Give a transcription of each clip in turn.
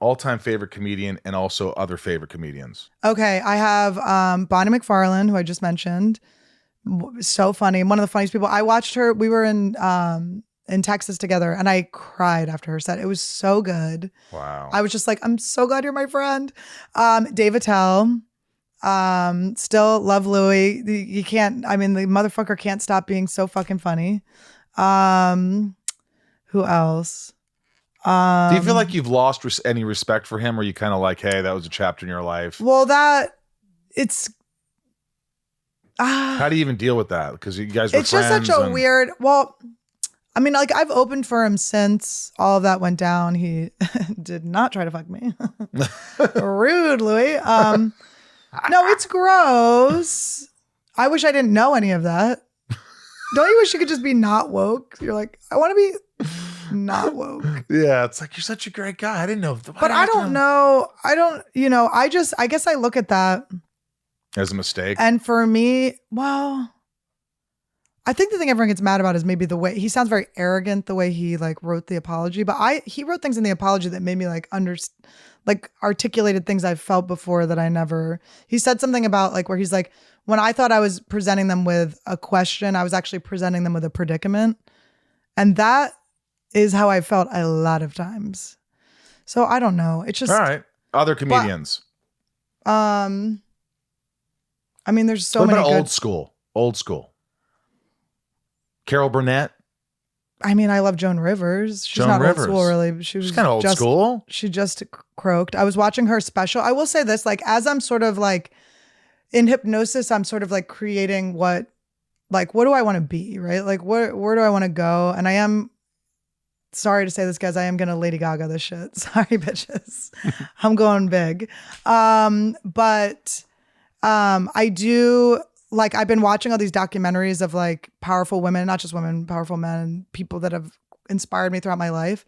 all-time favorite comedian and also other favorite comedians. Okay, I have Bonnie McFarlane, who I just mentioned. So funny. One of the funniest people. I watched her. We were in Texas together, and I cried after her set. It was so good. Wow. I was just like, I'm so glad you're my friend. Dave Attell. Still love Louis. You can't. I mean, the motherfucker can't stop being so fucking funny. Who else? Do you feel like you've lost any respect for him, or you kind of like, hey, that was a chapter in your life? Well, it's. How do you even deal with that? Because you guys were it's just such a weird. Well, I mean, like I've opened for him since all of that went down. He did not try to fuck me. Rude, Louis. No, it's gross. I wish I didn't know any of that. Don't you wish you could just be not woke? You're like, I want to be not woke. Yeah, it's like, you're such a great guy. I didn't know. But I don't know. I guess I look at that as a mistake. And for me, well, I think the thing everyone gets mad about is maybe the way he sounds very arrogant, the way he like wrote the apology. But he wrote things in the apology that made me like articulated things I've felt before that I never. He said something about like where he's like, when I thought I was presenting them with a question, I was actually presenting them with a predicament. And that is how I felt a lot of times. So I don't know. It's just all right. Other comedians. But, I mean, there's so what many. About old school. Carol Burnett. I mean, I love Joan Rivers. She's not old school, really. She's kind of old school. She just croaked. I was watching her special. I will say this, like, as I'm sort of like in hypnosis, I'm sort of like creating what do I want to be, right? Like, where do I want to go? And I am, sorry to say this, guys, I am going to Lady Gaga this shit. Sorry, bitches. I'm going big. But I do, like, I've been watching all these documentaries of like powerful women, not just women, powerful men, people that have inspired me throughout my life.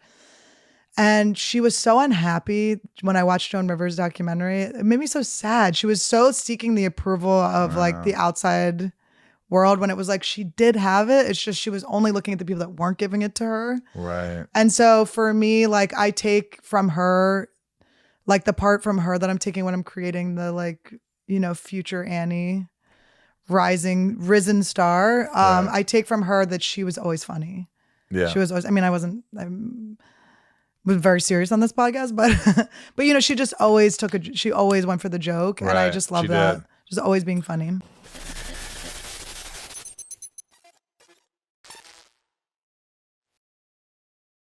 And she was so unhappy when I watched Joan Rivers' documentary. It made me so sad. She was so seeking the approval of like the outside world when it was like she did have it. It's just she was only looking at the people that weren't giving it to her. Right. And so for me, like I take from her, like the part from her that I'm taking when I'm creating the like, you know, future Annie, risen star. Right. I take from her that she was always funny. Yeah. She was always, I mean, I was very serious on this podcast, but you know, she just always she always went for the joke. Right. And I just love that. Just always being funny.